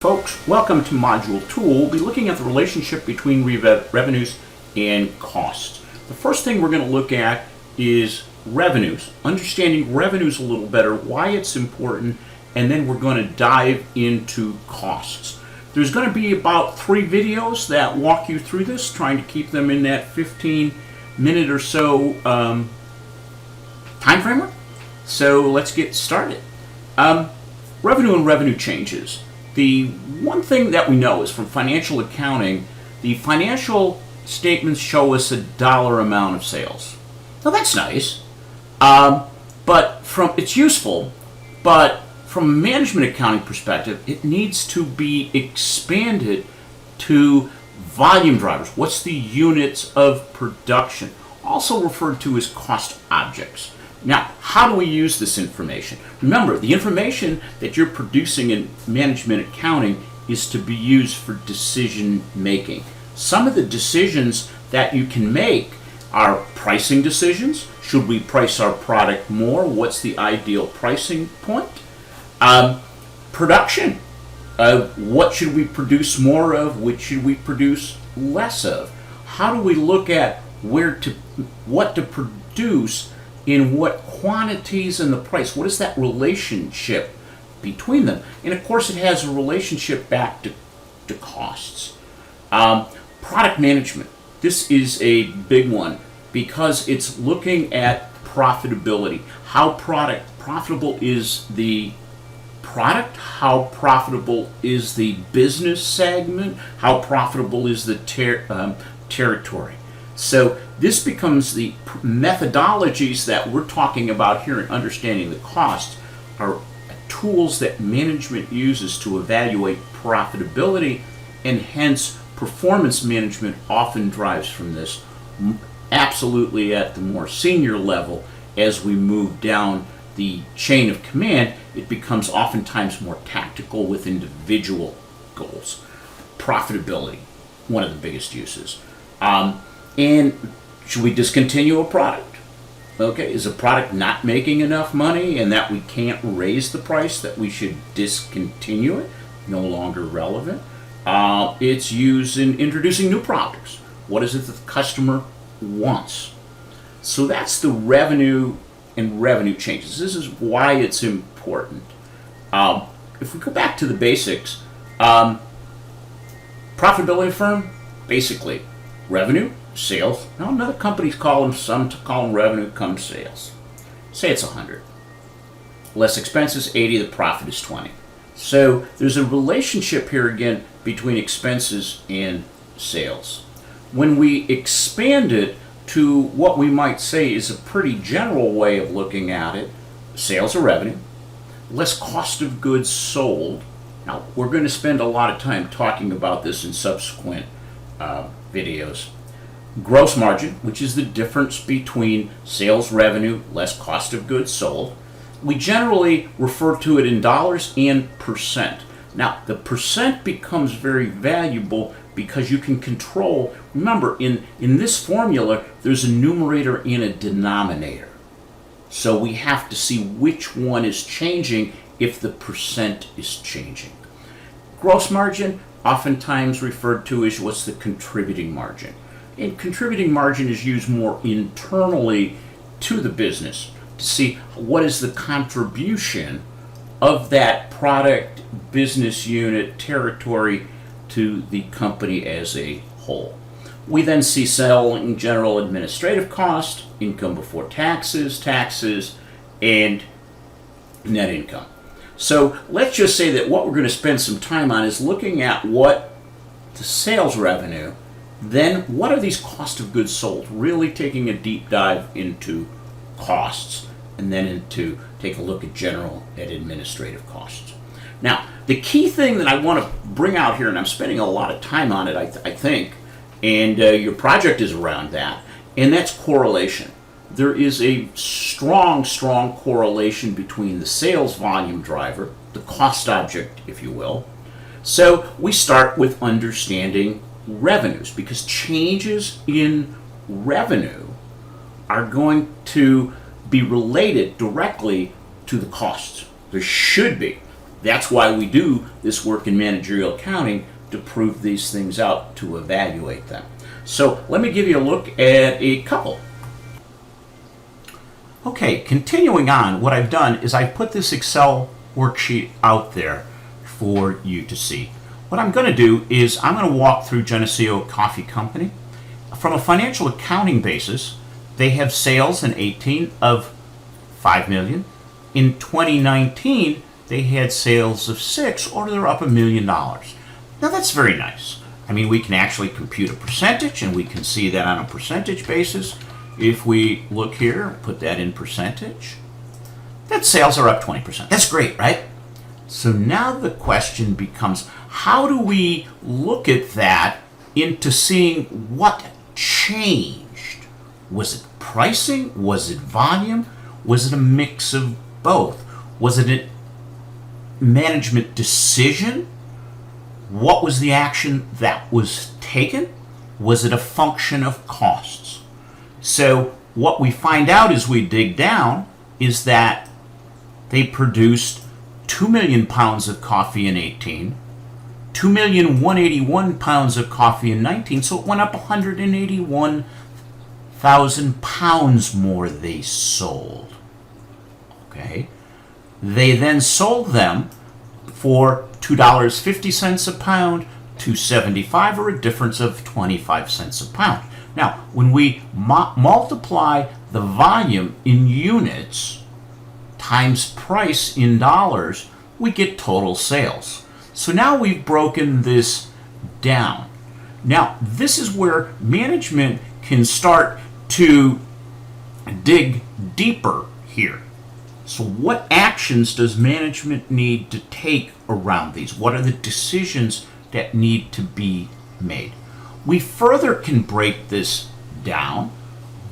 Folks, welcome to Module 2. We'll be looking at the relationship between revenues and costs. The first thing we're going to look at is revenues, understanding revenues a little better, why it's important, and then we're going to dive into costs. There's going to be about 3 videos that walk you through this, trying to keep them in that 15-minute or so time framework. So let's get started. Revenue and revenue changes. The one thing that we know is from financial accounting, the financial statements show us a dollar amount of sales. Now that's nice, but it's useful, but from a management accounting perspective, it needs to be expanded to volume drivers. What's the units of production? Also referred to as cost objects. Now, how do we use this information? Remember, the information that you're producing in management accounting is to be used for decision making. Some of the decisions that you can make are pricing decisions. Should we price our product more? What's the ideal pricing point? Production. What should we produce more of? Which should we produce less of? How do we look at what to produce in what quantities and the price? What is that relationship between them? And of course it has a relationship back to costs. Product management. This is a big one because it's looking at profitability. How profitable is the product? How profitable is the business segment? How profitable is the territory? So this becomes the methodologies that we're talking about here in understanding the costs are tools that management uses to evaluate profitability, and hence performance management often drives from this. Absolutely at the more senior level, as we move down the chain of command, it becomes oftentimes more tactical with individual goals. Profitability, one of the biggest uses. And should we discontinue a product? Okay, is a product not making enough money and that we can't raise the price, that we should discontinue it? No longer relevant. It's used in introducing new products. What is it that the customer wants? So that's the revenue and revenue changes. This is why it's important. If we go back to the basics, profitability firm, basically revenue, sales. Now another companies some call them revenue comes sales. Say it's 100. Less expenses 80, the profit is 20. So there's a relationship here again between expenses and sales. When we expand it to what we might say is a pretty general way of looking at it, sales or revenue, less cost of goods sold. Now we're going to spend a lot of time talking about this in subsequent videos. Gross margin, which is the difference between sales revenue less cost of goods sold. We generally refer to it in dollars and percent. Now, the percent becomes very valuable because you can control, remember, in this formula, there's a numerator and a denominator. So we have to see which one is changing if the percent is changing. Gross margin, oftentimes referred to as what's the contributing margin. And contributing margin is used more internally to the business to see what is the contribution of that product, business unit, territory to the company as a whole. We then see selling general administrative cost, income before taxes, and net income. So let's just say that what we're going to spend some time on is looking at what the sales revenue, then what are these cost of goods sold, really taking a deep dive into costs, and then take a look at general and administrative costs. Now, the key thing that I want to bring out here, and I'm spending a lot of time on it, I think, and your project is around that, and that's correlation. There is a strong correlation between the sales volume driver, the cost object, if you will. So we start with understanding revenues, because changes in revenue are going to be related directly to the costs. There should be. That's why we do this work in managerial accounting, to prove these things out, to evaluate them. So let me give you a look at a couple. Okay, continuing on, what I've done is I've put this Excel worksheet out there for you to see. What I'm going to do is I'm going to walk through Geneseo Coffee Company. From a financial accounting basis, they have sales in 18 of $5 million. In 2019, they had sales of 6, or they're up $1 million. Now that's very nice. I mean, we can actually compute a percentage, and we can see that on a percentage basis. If we look here, put that in percentage, that sales are up 20%. That's great, right? So now the question becomes, how do we look at that into seeing what changed? Was it pricing? Was it volume? Was it a mix of both? Was it a management decision? What was the action that was taken? Was it a function of costs? So what we find out as we dig down is that they produced 2 million pounds of coffee in 18, 2,181,000 pounds of coffee in 19, so it went up 181,000 pounds more they sold. Okay? They then sold them for $2.50 a pound, $2.75, or a difference of 25 cents a pound. Now, when we multiply the volume in units times price in dollars, we get total sales. So now we've broken this down. Now, this is where management can start to dig deeper here. So what actions does management need to take around these? What are the decisions that need to be made? We further can break this down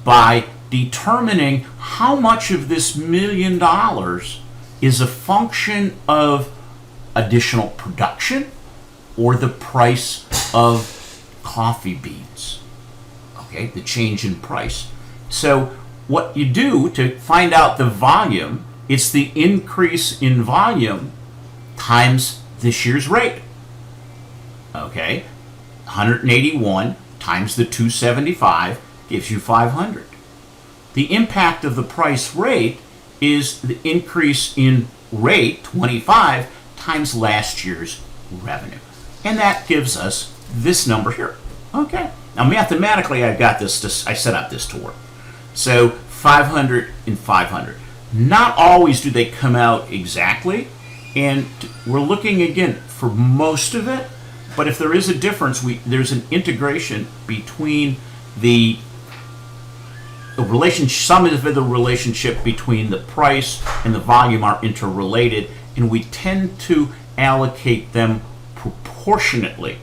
by determining how much of this $1 million is a function of additional production or the price of coffee beans. Okay, the change in price. So what you do to find out the volume, it's the increase in volume times this year's rate. Okay, 181 times the 275 gives you 500. The impact of the price rate is the increase in rate, 25, times last year's revenue. And that gives us this number here. Okay. Now mathematically I've got this, I set up this to work. So 500 and 500. Not always do they come out exactly, and we're looking again for most of it, but if there is a difference, there's an integration between the relationship, some of the relationship between the price and the volume are interrelated, and we tend to allocate them proportionately.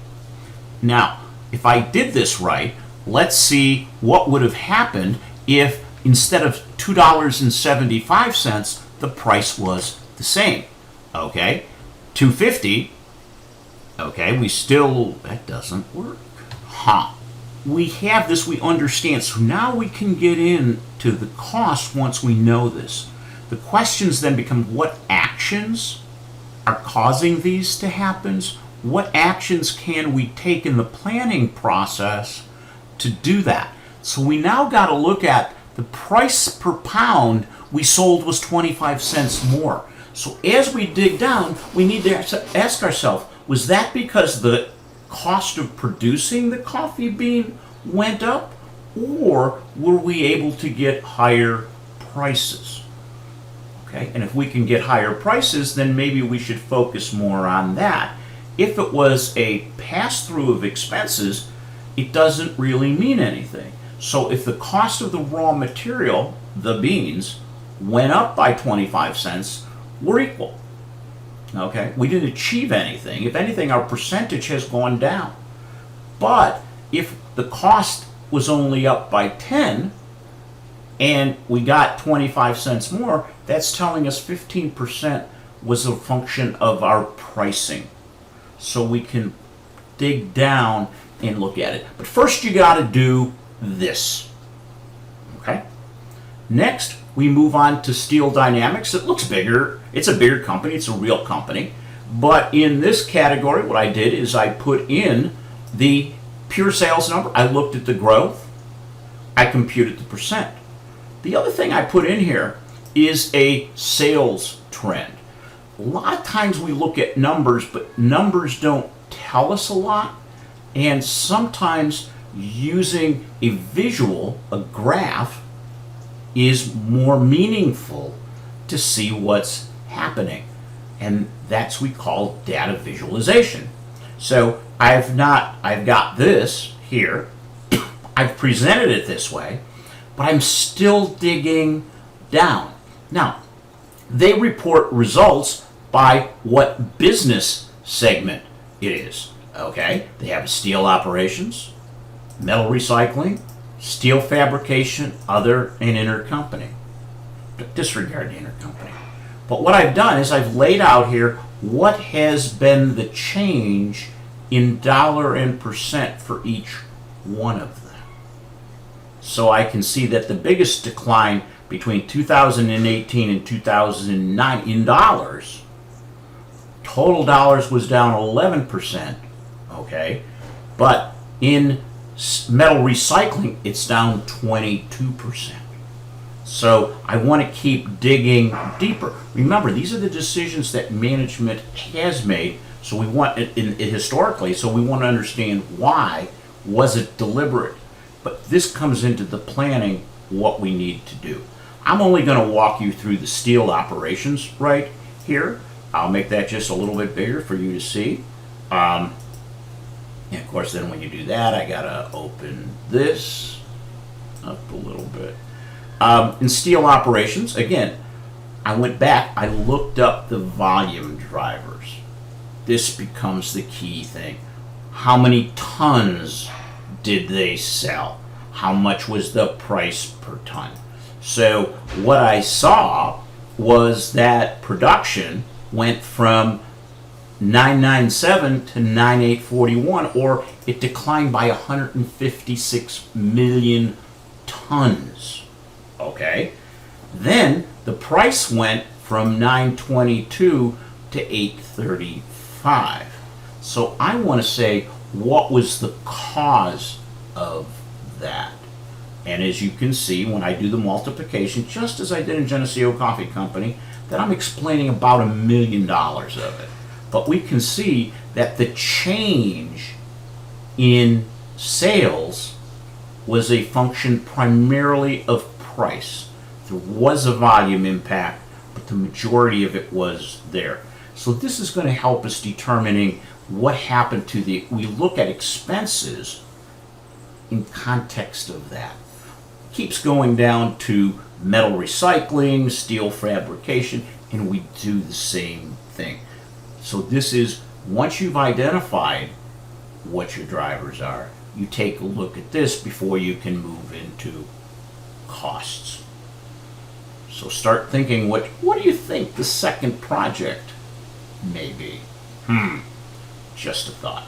Now, if I did this right, let's see what would have happened if instead of $2.75, the price was the same. Okay, $2.50. Okay, that doesn't work. We have this, we understand. So now we can get into the cost once we know this. The questions then become, what actions are causing these to happen? What actions can we take in the planning process to do that? So we now got to look at the price per pound we sold was 25 cents more. So as we dig down, we need to ask ourselves, was that because the cost of producing the coffee bean went up, or were we able to get higher prices? Okay, and if we can get higher prices, then maybe we should focus more on that. If it was a pass-through of expenses, it doesn't really mean anything. So if the cost of the raw material, the beans, went up by 25 cents, we're equal. Okay, we didn't achieve anything. If anything, our percentage has gone down. But if the cost was only up by 10 and we got 25 cents more, that's telling us 15% was a function of our pricing. So we can dig down and look at it. But first you got to do this. Okay? Next, we move on to Steel Dynamics. It looks bigger. It's a bigger company. It's a real company. But in this category, what I did is I put in the pure sales number. I looked at the growth. I computed the percent. The other thing I put in here is a sales trend. A lot of times we look at numbers, but numbers don't tell us a lot. And sometimes using a visual, a graph, is more meaningful to see what's happening. And that's what we call data visualization. So I've got this here. I've presented it this way, but I'm still digging down. Now, they report results by what business segment it is. Okay, they have steel operations, metal recycling, steel fabrication, other, and intercompany. Disregard the intercompany. But what I've done is I've laid out here what has been the change in dollar and percent for each one of them. So I can see that the biggest decline between 2018 and 2009 in dollars, total dollars was down 11%, okay? But in metal recycling, it's down 22%. So I want to keep digging deeper. Remember, these are the decisions that management has made. So we want it historically. So we want to understand why was it deliberate. But this comes into the planning what we need to do. I'm only going to walk you through the steel operations right here. I'll make that just a little bit bigger for you to see. And of course, then when you do that, I gotta open this up a little bit. In steel operations, again, I went back, I looked up the volume drivers. This becomes the key thing. How many tons did they sell? How much was the price per ton? So what I saw was that production went from 997 to 9841, or it declined by 156 million tons. Okay? Then the price went from 922 to 835. So I want to say, what was the cause of that? And as you can see, when I do the multiplication, just as I did in Geneseo Coffee Company, that I'm explaining about $1 million of it. But we can see that the change in sales was a function primarily of price. There was a volume impact, but the majority of it was there. So this is going to help us determining what happened to we look at expenses in context of that. Keeps going down to metal recycling, steel fabrication, and we do the same thing. So this is, once you've identified what your drivers are, you take a look at this before you can move into costs. So start thinking, what do you think the second project may be? Just a thought.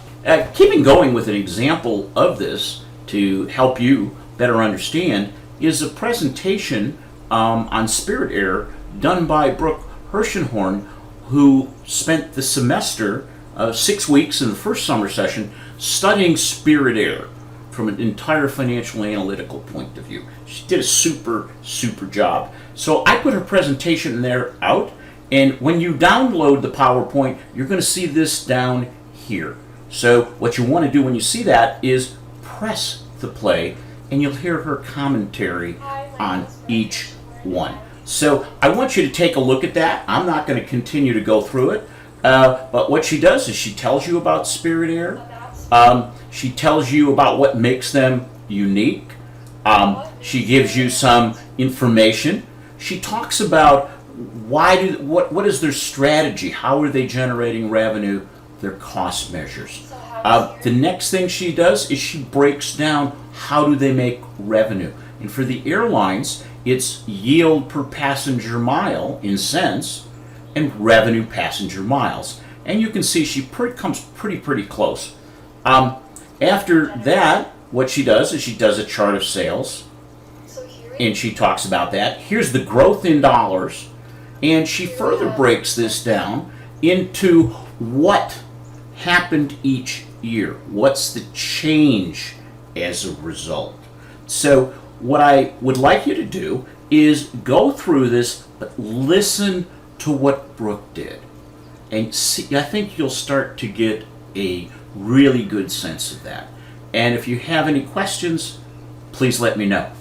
Keeping going with an example of this to help you better understand is a presentation on spirit air done by Brooke Hershenhorn, who spent the semester, 6 weeks in the first summer session, studying spirit air from an entire financial analytical point of view. She did a super job. So I put her presentation there out, and when you download the PowerPoint, you're going to see this down here. So what you want to do when you see that is press the play, and you'll hear her commentary on each one. So I want you to take a look at that. I'm not going to continue to go through it, but what she does is she tells you about spirit air. She tells you about what makes them unique. She gives you some information. She talks about what is their strategy, how are they generating revenue, their cost measures. The next thing she does is she breaks down how do they make revenue. And for the airlines, it's yield per passenger mile in cents and revenue passenger miles. And you can see she comes pretty close. After that, what she does is she does a chart of sales, and she talks about that. Here's the growth in dollars, and she further breaks this down into what happened each year? What's the change as a result? So what I would like you to do is go through this, but listen to what Brooke did. And see, I think you'll start to get a really good sense of that. And if you have any questions, please let me know.